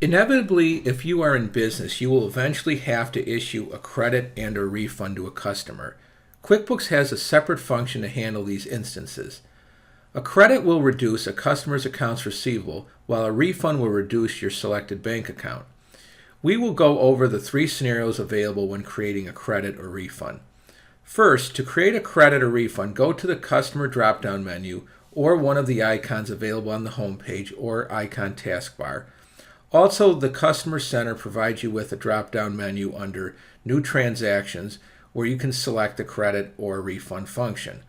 Inevitably, if you are in business, you will eventually have to issue a credit and a refund to a customer. QuickBooks has a separate function to handle these instances. A credit will reduce a customer's accounts receivable, while a refund will reduce your selected bank account. We will go over the three scenarios available when creating a credit or refund. First, to create a credit or refund, go to the Customer drop-down menu or one of the icons available on the home page or icon taskbar. Also, the Customer Center provides you with a drop-down menu under New Transactions where you can select the credit or refund function.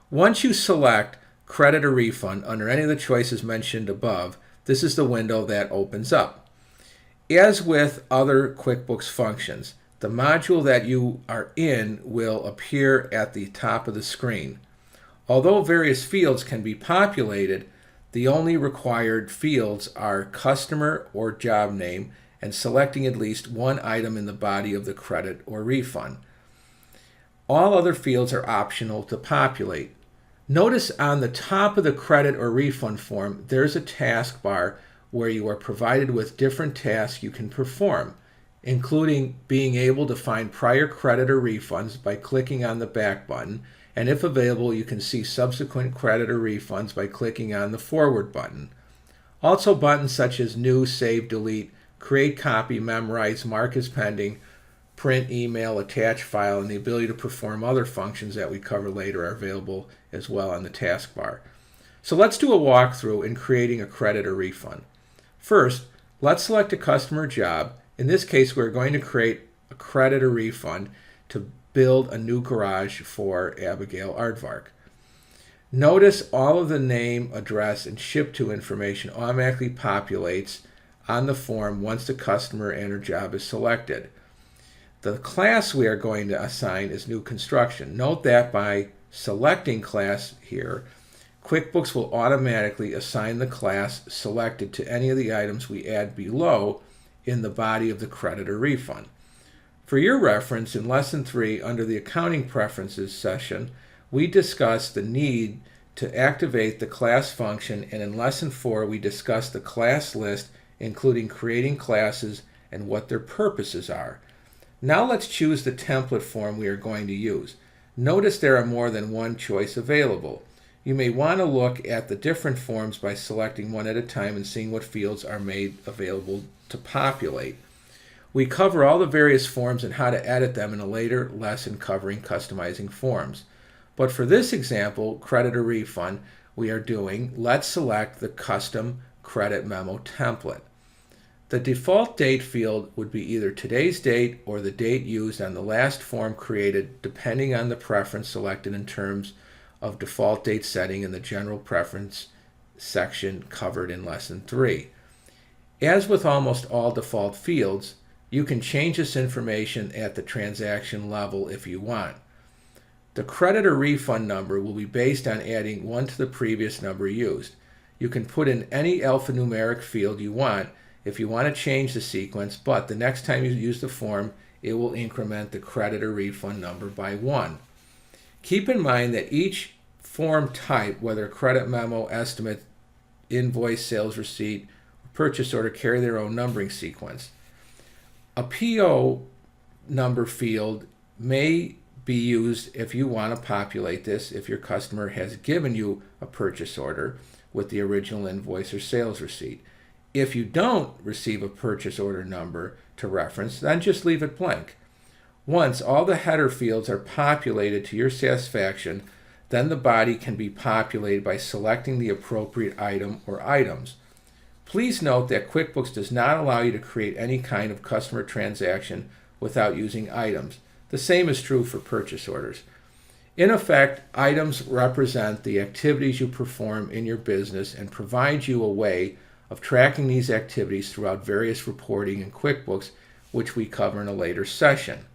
Once you select credit or refund under any of the choices mentioned above, this is the window that opens up. As with other QuickBooks functions, the module that you are in will appear at the top of the screen. Although various fields can be populated, the only required fields are customer or job name and selecting at least one item in the body of the credit or refund. All other fields are optional to populate. Notice on the top of the credit or refund form, there's a taskbar where you are provided with different tasks you can perform, including being able to find prior credit or refunds by clicking on the back button, and if available, you can see subsequent credit or refunds by clicking on the forward button. Also, buttons such as New, Save, Delete, Create Copy, Memorize, Mark as Pending, Print, Email, Attach File, and the ability to perform other functions that we cover later are available as well on the taskbar. So let's do a walkthrough in creating a credit or refund. First, let's select a customer job. In this case, we're going to create a credit or refund to build a new garage for Abigail Aardvark. Notice all of the name, address, and ship to information automatically populates on the form once the customer and her job is selected. The class we are going to assign is new construction. Note that by selecting class here, QuickBooks will automatically assign the class selected to any of the items we add below in the body of the credit or refund. For your reference, in Lesson 3, under the Accounting Preferences session, we discussed the need to activate the class function, and in Lesson 4, we discussed the class list, including creating classes and what their purposes are. Now let's choose the template form we are going to use. Notice there are more than one choice available. You may want to look at the different forms by selecting one at a time and seeing what fields are made available to populate. We cover all the various forms and how to edit them in a later lesson covering customizing forms. But for this example, credit or refund, we are doing, let's select the custom credit memo template. The default date field would be either today's date or the date used on the last form created, depending on the preference selected in terms of default date setting in the general preference section covered in Lesson 3. As with almost all default fields, you can change this information at the transaction level if you want. The credit or refund number will be based on adding 1 to the previous number used. You can put in any alphanumeric field you want if you want to change the sequence, but the next time you use the form, it will increment the credit or refund number by 1. Keep in mind that each form type, whether credit memo, estimate, invoice, sales receipt, or purchase order, carry their own numbering sequence. A PO number field may be used if you want to populate this if your customer has given you a purchase order with the original invoice or sales receipt. If you don't receive a purchase order number to reference, then just leave it blank. Once all the header fields are populated to your satisfaction, then the body can be populated by selecting the appropriate item or items. Please note that QuickBooks does not allow you to create any kind of customer transaction without using items. The same is true for purchase orders. In effect, items represent the activities you perform in your business and provide you a way of tracking these activities throughout various reporting in QuickBooks, which we cover in a later session.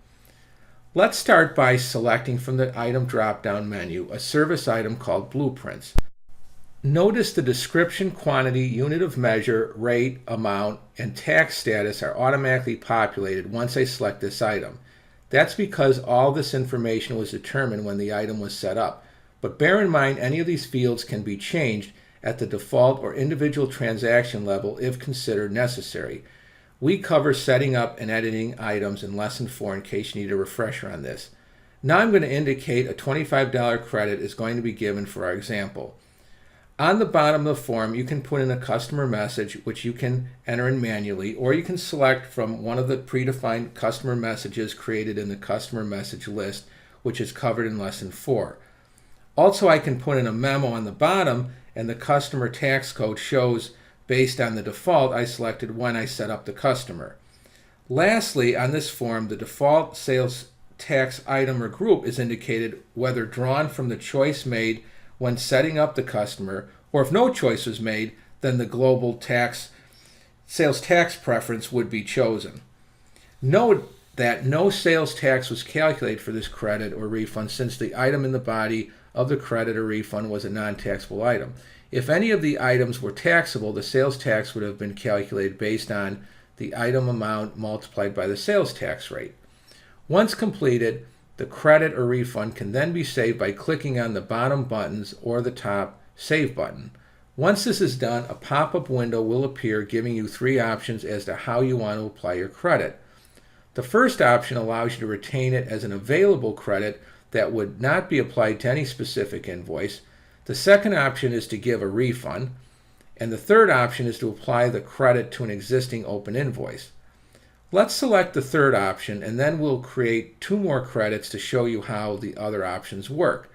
Let's start by selecting from the item drop-down menu a service item called Blueprints. Notice the description, quantity, unit of measure, rate, amount, and tax status are automatically populated once I select this item. That's because all this information was determined when the item was set up. But bear in mind any of these fields can be changed at the default or individual transaction level if considered necessary. We cover setting up and editing items in Lesson 4 in case you need a refresher on this. Now I'm going to indicate a $25 credit is going to be given for our example. On the bottom of the form, you can put in a customer message, which you can enter in manually, or you can select from one of the predefined customer messages created in the customer message list, which is covered in Lesson 4. Also, I can put in a memo on the bottom, and the customer tax code shows based on the default I selected when I set up the customer. Lastly, on this form, the default sales tax item or group is indicated whether drawn from the choice made when setting up the customer, or if no choice was made, then the global sales tax preference would be chosen. Note that no sales tax was calculated for this credit or refund since the item in the body of the credit or refund was a non-taxable item. If any of the items were taxable, the sales tax would have been calculated based on the item amount multiplied by the sales tax rate. Once completed, the credit or refund can then be saved by clicking on the bottom buttons or the top Save button. Once this is done, a pop-up window will appear giving you 3 options as to how you want to apply your credit. The first option allows you to retain it as an available credit that would not be applied to any specific invoice. The second option is to give a refund. And the third option is to apply the credit to an existing open invoice. Let's select the third option, and then we'll create 2 more credits to show you how the other options work.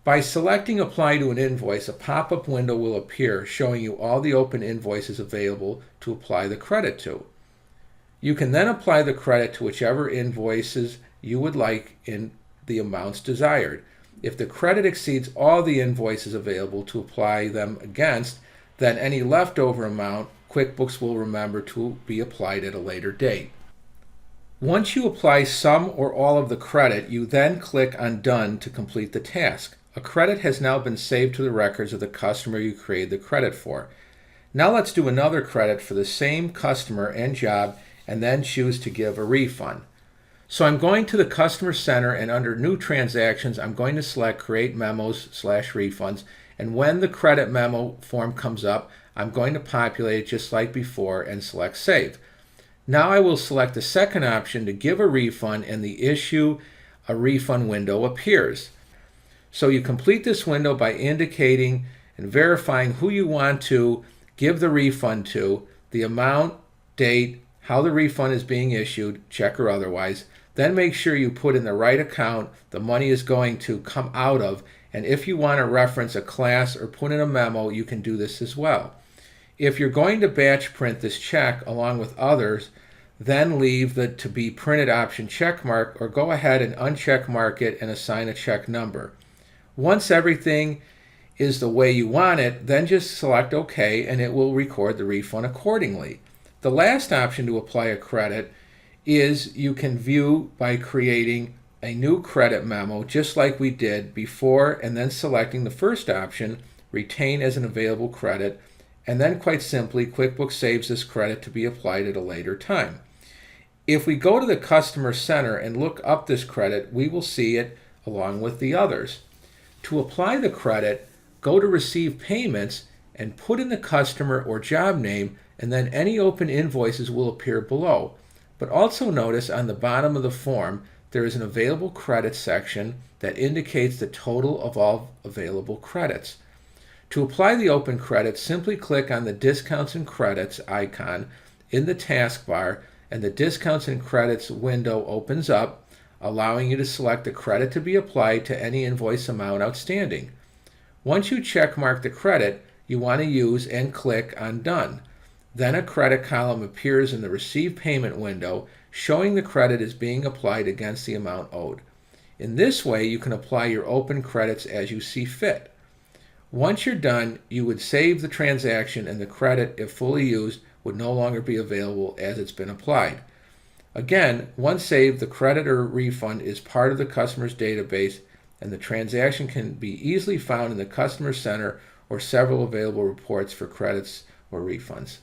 By selecting Apply to an Invoice, a pop-up window will appear showing you all the open invoices available to apply the credit to. You can then apply the credit to whichever invoices you would like in the amounts desired. If the credit exceeds all the invoices available to apply them against, then any leftover amount QuickBooks will remember to be applied at a later date. Once you apply some or all of the credit, you then click on Done to complete the task. A credit has now been saved to the records of the customer you created the credit for. Now let's do another credit for the same customer and job and then choose to give a refund. So I'm going to the Customer Center, and under New Transactions, I'm going to select Create Memos/Refunds, and when the credit memo form comes up, I'm going to populate it just like before and select Save. Now I will select the second option to give a refund, and the Issue a Refund window appears. So you complete this window by indicating and verifying who you want to give the refund to, the amount, date, how the refund is being issued, check or otherwise. Then make sure you put in the right account the money is going to come out of, and if you want to reference a class or put in a memo, you can do this as well. If you're going to batch print this check along with others, then leave the To Be Printed option check mark, or go ahead and uncheck mark it and assign a check number. Once everything is the way you want it, then just select OK and it will record the refund accordingly. The last option to apply a credit is you can view by creating a new credit memo just like we did before, and then selecting the first option, Retain as an Available Credit, and then quite simply QuickBooks saves this credit to be applied at a later time. If we go to the Customer Center and look up this credit, we will see it along with the others. To apply the credit, go to Receive Payments and put in the customer or job name, and then any open invoices will appear below. But also notice on the bottom of the form there is an Available Credits section that indicates the total of all available credits. To apply the open credit, simply click on the Discounts and Credits icon in the taskbar, and the Discounts and Credits window opens up, allowing you to select the credit to be applied to any invoice amount outstanding. Once you check mark the credit you want to use and click on Done. Then a credit column appears in the Receive Payment window showing the credit is being applied against the amount owed. In this way, you can apply your open credits as you see fit. Once you're done, you would save the transaction, and the credit, if fully used, would no longer be available as it's been applied. Again, once saved, the credit or refund is part of the customer's database, and the transaction can be easily found in the Customer Center or several available reports for credits or refunds.